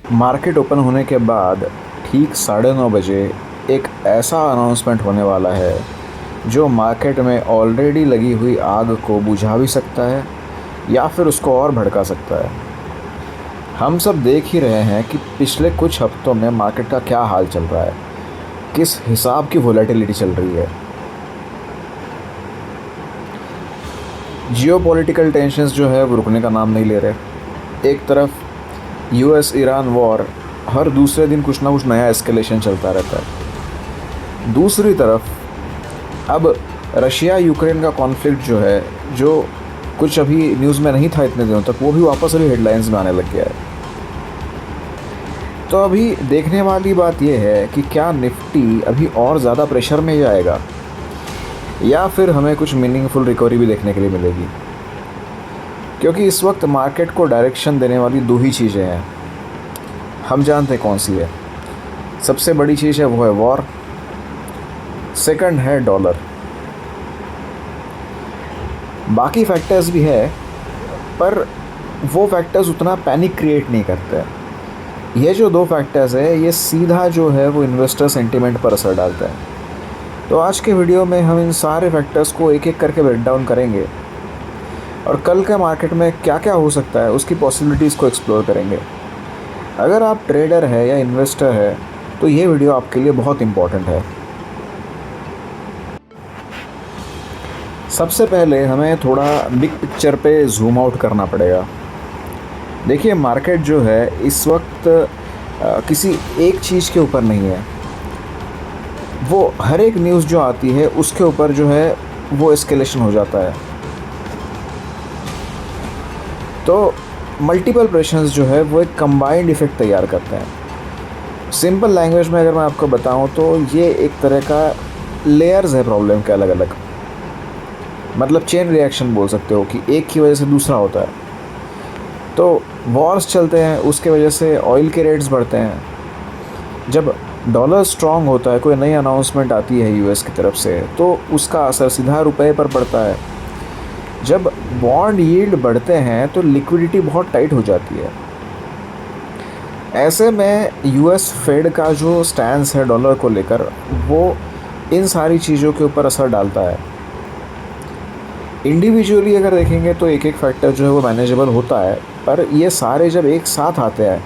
Market open होने के बाद ठीक 9:30 बजे एक ऐसा अनाउंसमेंट होने वाला है जो मार्केट में ऑलरेडी लगी हुई आग को बुझा भी सकता है या फिर उसको और भड़का सकता है। हम सब देख ही रहे हैं कि पिछले कुछ हफ्तों में मार्केट का क्या हाल चल रहा है, किस हिसाब की वोलेटिलिटी चल रही है। जियोपॉलिटिकल टेंशन्स जो है वो रुकने का नाम नहीं ले रहे। एक तरफ यूएस ईरान वॉर हर दूसरे दिन कुछ ना कुछ नया एस्केलेशन चलता रहता है। दूसरी तरफ अब रशिया यूक्रेन का कॉन्फ्लिक्ट जो है, जो कुछ अभी न्यूज़ में नहीं था इतने दिनों तक, वो भी वापस अभी हेडलाइंस में आने लग गया है। तो अभी देखने वाली बात यह है कि क्या निफ्टी अभी और ज़्यादा प्रेशर में जाएगा या फिर हमें कुछ मीनिंगफुल रिकवरी भी देखने के लिए मिलेगी। क्योंकि इस वक्त मार्केट को डायरेक्शन देने वाली दो ही चीज़ें हैं, हम जानते हैं कौन सी है। सबसे बड़ी चीज़ है वो है वॉर, सेकंड है डॉलर। बाकी फैक्टर्स भी है पर वो फैक्टर्स उतना पैनिक क्रिएट नहीं करते। ये जो दो फैक्टर्स है ये सीधा जो है वो इन्वेस्टर सेंटिमेंट पर असर डालता है। तो आज के वीडियो में हम इन सारे फैक्टर्स को एक एक करके ब्रेक डाउन करेंगे और कल के मार्केट में क्या क्या हो सकता है उसकी पॉसिबिलिटीज़ को एक्सप्लोर करेंगे। अगर आप ट्रेडर है या इन्वेस्टर है तो ये वीडियो आपके लिए बहुत इम्पॉर्टेंट है। सबसे पहले हमें थोड़ा बिग पिक्चर पे जूम आउट करना पड़ेगा। देखिए, मार्केट जो है इस वक्त किसी एक चीज़ के ऊपर नहीं है, वो हर एक न्यूज़ जो आती है उसके ऊपर जो है वो एस्केलेशन हो जाता है। तो मल्टीपल प्रेशर्स जो है वो एक कंबाइंड इफ़ेक्ट तैयार करते हैं। सिंपल लैंग्वेज में अगर मैं आपको बताऊं तो ये एक तरह का लेयर्स है प्रॉब्लम के, अलग अलग, मतलब चेन रिएक्शन बोल सकते हो कि एक की वजह से दूसरा होता है। तो वॉर्स चलते हैं, उसके वजह से ऑयल के रेट्स बढ़ते हैं। जब डॉलर स्ट्रॉन्ग होता है, कोई नई अनाउंसमेंट आती है यूएस की तरफ से, तो उसका असर सीधा रुपए पर पड़ता है। जब बॉन्ड यील्ड बढ़ते हैं तो लिक्विडिटी बहुत टाइट हो जाती है। ऐसे में यूएस फेड का जो स्टैंस है डॉलर को लेकर, वो इन सारी चीज़ों के ऊपर असर डालता है। इंडिविजुअली अगर देखेंगे तो एक एक फैक्टर जो है वो मैनेजेबल होता है, पर ये सारे जब एक साथ आते हैं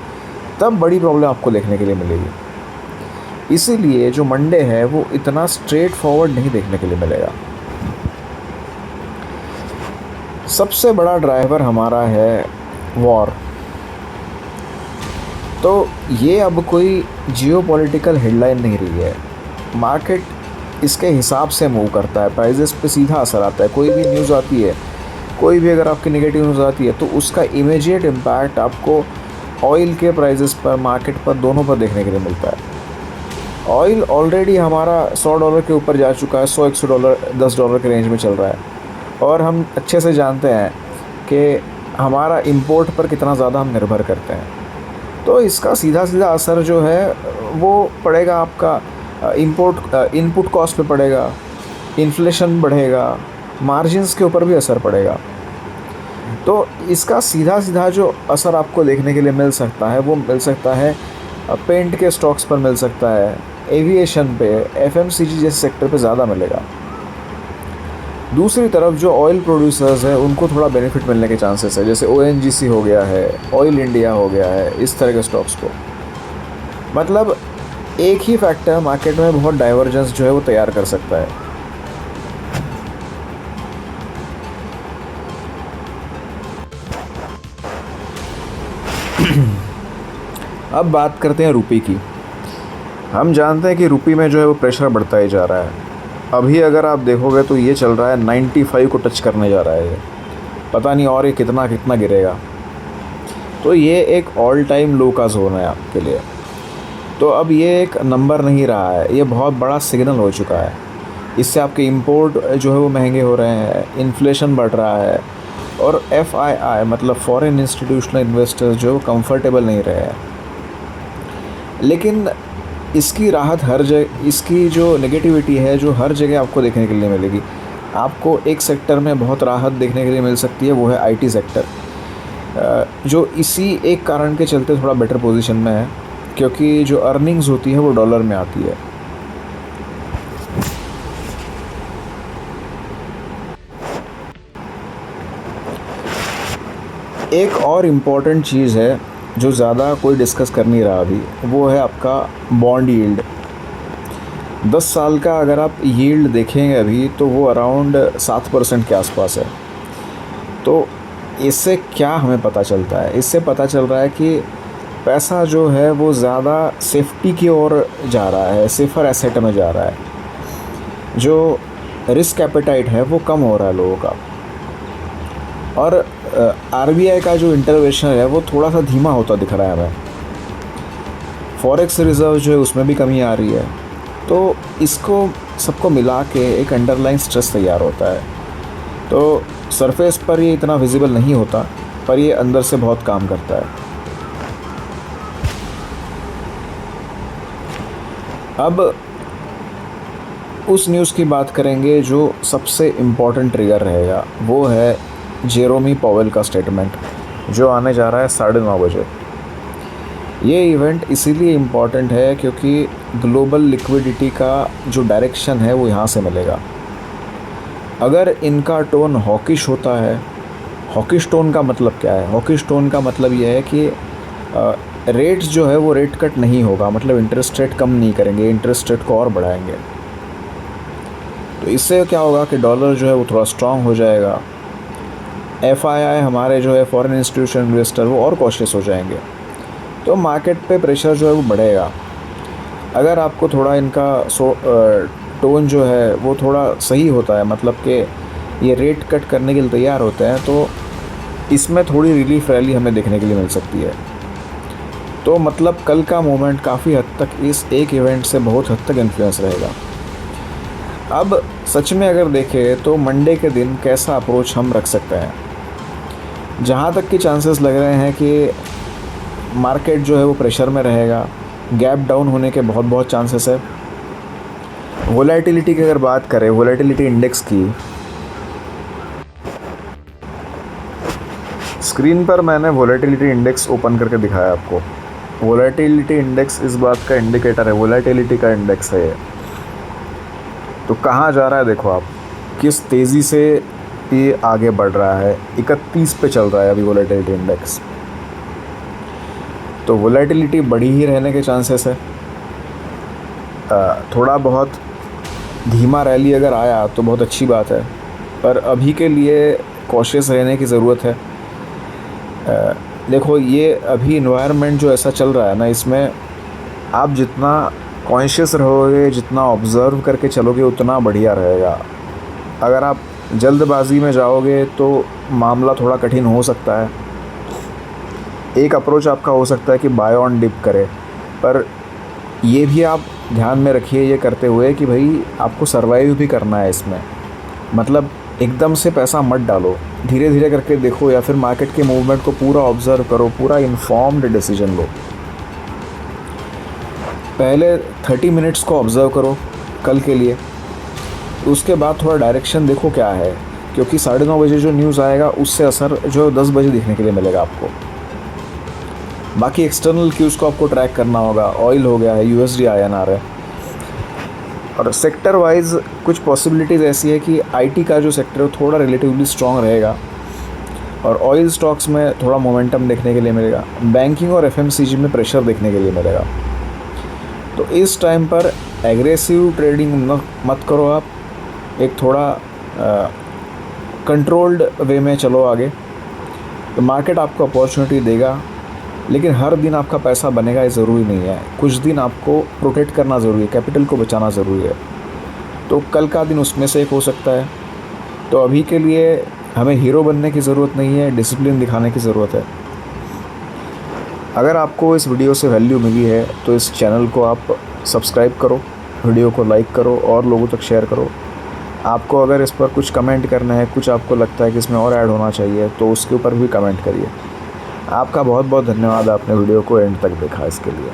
तब बड़ी प्रॉब्लम आपको देखने के लिए मिलेगी। इसीलिए जो मंडे है वो इतना स्ट्रेट फॉरवर्ड नहीं देखने के लिए मिलेगा। सबसे बड़ा ड्राइवर हमारा है वॉर। तो ये अब कोई जियोपॉलिटिकल हेडलाइन नहीं रही है। मार्केट इसके हिसाब से मूव करता है, प्राइजेस पे सीधा असर आता है। कोई भी न्यूज़ आती है, कोई भी अगर आपकी नेगेटिव न्यूज़ आती है तो उसका इमीडिएट इम्पैक्ट आपको ऑयल के प्राइजेस पर, मार्केट पर, दोनों पर देखने के लिए मिलता है। ऑयल ऑलरेडी हमारा $100 के ऊपर जा चुका है, $100-$100 $10 के रेंज में चल रहा है, और हम अच्छे से जानते हैं कि हमारा इंपोर्ट पर कितना ज़्यादा हम निर्भर करते हैं। तो इसका सीधा सीधा असर जो है वो पड़ेगा आपका इनपुट कॉस्ट पे पड़ेगा, इन्फ्लेशन बढ़ेगा, मार्जिन्स के ऊपर भी असर पड़ेगा। तो इसका सीधा सीधा जो असर आपको देखने के लिए मिल सकता है वो मिल सकता है पेंट के स्टॉक्स पर, मिल सकता है एविएशन पे, एफएमसीजी जैसे सेक्टर पे ज़्यादा मिलेगा। दूसरी तरफ जो ऑयल प्रोड्यूसर्स हैं उनको थोड़ा बेनिफिट मिलने के चांसेस है, जैसे ओएनजीसी हो गया है, ऑयल इंडिया हो गया है, इस तरह के स्टॉक्स को। मतलब एक ही फैक्टर मार्केट में बहुत डाइवर्जेंस जो है वो तैयार कर सकता है। अब बात करते हैं रुपये की। हम जानते हैं कि रुपये में जो है वो प्रेशर बढ़ता ही जा रहा है। अभी अगर आप देखोगे तो ये चल रहा है 95 को टच करने जा रहा है। ये पता नहीं और ये कितना कितना गिरेगा। तो ये एक ऑल टाइम लो का जोन है आपके लिए। तो अब ये एक नंबर नहीं रहा है, ये बहुत बड़ा सिग्नल हो चुका है। इससे आपके इंपोर्ट जो है वो महंगे हो रहे हैं, इन्फ्लेशन बढ़ रहा है, और FII मतलब फॉरेन इंस्टीट्यूशनल इन्वेस्टर्स जो कंफर्टेबल नहीं रहे हैं। लेकिन इसकी राहत हर जगह, इसकी जो नेगेटिविटी है जो हर जगह आपको देखने के लिए मिलेगी। आपको एक सेक्टर में बहुत राहत देखने के लिए मिल सकती है, वो है IT सेक्टर। जो इसी एक कारण के चलते थोड़ा बेटर पोजीशन में है, क्योंकि जो अर्निंग्स होती है वो डॉलर में आती है। एक और इम्पॉर्टेंट चीज़ है जो ज़्यादा कोई डिस्कस कर नहीं रहा अभी, वो है आपका बॉन्ड यील्ड। 10 साल का अगर आप यील्ड देखेंगे अभी तो वो अराउंड 7% के आसपास है। तो इससे क्या हमें पता चलता है? इससे पता चल रहा है कि पैसा जो है वो ज़्यादा सेफ्टी की ओर जा रहा है, सेफ़र एसेट में जा रहा है। जो रिस्क एपेटाइट है वो कम हो रहा है लोगों का। और आरबीआई का जो इंटरवेंशन है वो थोड़ा सा धीमा होता दिख रहा है हमें। फॉरेक्स रिज़र्व जो है उसमें भी कमी आ रही है। तो इसको सबको मिला के एक अंडरलाइन स्ट्रेस तैयार होता है। तो सरफेस पर ये इतना विजिबल नहीं होता, पर ये अंदर से बहुत काम करता है। अब उस न्यूज़ की बात करेंगे जो सबसे इम्पॉर्टेंट ट्रिगर रहेगा, वो है जेरोमी पॉवेल का स्टेटमेंट जो आने जा रहा है 9:30 बजे। ये इवेंट इसीलिए इम्पॉर्टेंट है क्योंकि ग्लोबल लिक्विडिटी का जो डायरेक्शन है वो यहाँ से मिलेगा। अगर इनका टोन हॉकिश होता है, हॉकिश टोन का मतलब क्या है? हॉकिश टोन का मतलब ये है कि रेट्स जो है वो रेट कट नहीं होगा, मतलब इंटरेस्ट रेट कम नहीं करेंगे, इंटरेस्ट रेट को और बढ़ाएंगे। तो इससे क्या होगा कि डॉलर जो है वो थोड़ा स्ट्रांग हो जाएगा। एफआईआई हमारे जो है फॉरेन इंस्टीट्यूशन इन्वेस्टर वो और कॉशियस हो जाएंगे, तो मार्केट पे प्रेशर जो है वो बढ़ेगा। अगर आपको थोड़ा इनका टोन जो है वो थोड़ा सही होता है, मतलब कि ये रेट कट करने के लिए तैयार होते हैं, तो इसमें थोड़ी रिलीफ रैली हमें देखने के लिए मिल सकती है। तो मतलब कल का मोमेंट काफ़ी हद तक इस एक इवेंट से बहुत हद तक इन्फ्लुएंस रहेगा। अब सच में अगर देखें तो मंडे के दिन कैसा अप्रोच हम रख सकते हैं? जहाँ तक के चांसेस लग रहे हैं कि मार्केट जो है वो प्रेशर में रहेगा, गैप डाउन होने के बहुत चांसेस है। वोलेटिलिटी की अगर बात करें, वोलेटिलिटी इंडेक्स की, स्क्रीन पर मैंने वोलेटिलिटी इंडेक्स ओपन करके दिखाया आपको। वोलेटिलिटी इंडेक्स इस बात का इंडिकेटर है, वोलेटिलिटी का इंडेक्स है ये। तो कहाँ जा रहा है देखो आप, किस तेज़ी से ये आगे बढ़ रहा है। 31 पे चल रहा है अभी वोलेटिलिटी इंडेक्स। तो वोलेटिलिटी बढ़ी ही रहने के चांसेस है। थोड़ा बहुत धीमा रैली अगर आया तो बहुत अच्छी बात है, पर अभी के लिए कॉशियस रहने की ज़रूरत है। देखो ये अभी इन्वायरमेंट जो ऐसा चल रहा है ना, इसमें आप जितना कॉन्शियस रहोगे, जितना ऑब्ज़र्व करके चलोगे, उतना बढ़िया रहेगा। अगर आप जल्दबाजी में जाओगे तो मामला थोड़ा कठिन हो सकता है। एक अप्रोच आपका हो सकता है कि बाय ऑन डिप करे, पर ये भी आप ध्यान में रखिए ये करते हुए कि भाई आपको सर्वाइव भी करना है इसमें। मतलब एकदम से पैसा मत डालो, धीरे धीरे करके देखो, या फिर मार्केट के मूवमेंट को पूरा ऑब्ज़र्व करो, पूरा इन्फॉर्म्ड डिसीजन लो। पहले 30 मिनट्स को ऑब्ज़र्व करो कल के लिए, उसके बाद थोड़ा डायरेक्शन देखो क्या है, क्योंकि 9:30 बजे जो न्यूज़ आएगा उससे असर जो 10 बजे दिखने के लिए मिलेगा आपको। बाकी एक्सटर्नल क्यूज़ को आपको ट्रैक करना होगा। ऑयल हो गया है, यूएसडी INR है। और सेक्टर वाइज कुछ पॉसिबिलिटीज़ ऐसी है कि आईटी का जो सेक्टर है थोड़ा रिलेटिवली स्ट्रॉन्ग रहेगा, और ऑयल स्टॉक्स में थोड़ा मोमेंटम देखने के लिए मिलेगा। बैंकिंग और एफएमसीजी में प्रेशर देखने के लिए मिलेगा। तो इस टाइम पर एग्रेसिव ट्रेडिंग मत करो आप, एक थोड़ा कंट्रोल्ड वे में चलो आगे। तो मार्केट आपको अपॉर्चुनिटी देगा, लेकिन हर दिन आपका पैसा बनेगा ये ज़रूरी नहीं है। कुछ दिन आपको प्रोटेक्ट करना ज़रूरी है, कैपिटल को बचाना ज़रूरी है। तो कल का दिन उसमें से एक हो सकता है। तो अभी के लिए हमें हीरो बनने की ज़रूरत नहीं है, डिसिप्लिन दिखाने की ज़रूरत है। अगर आपको इस वीडियो से वैल्यू मिली है तो इस चैनल को आप सब्सक्राइब करो, वीडियो को लाइक करो और लोगों तक शेयर करो। आपको अगर इस पर कुछ कमेंट करना है, कुछ आपको लगता है कि इसमें और ऐड होना चाहिए, तो उसके ऊपर भी कमेंट करिए। आपका बहुत बहुत धन्यवाद, आपने वीडियो को एंड तक देखा इसके लिए।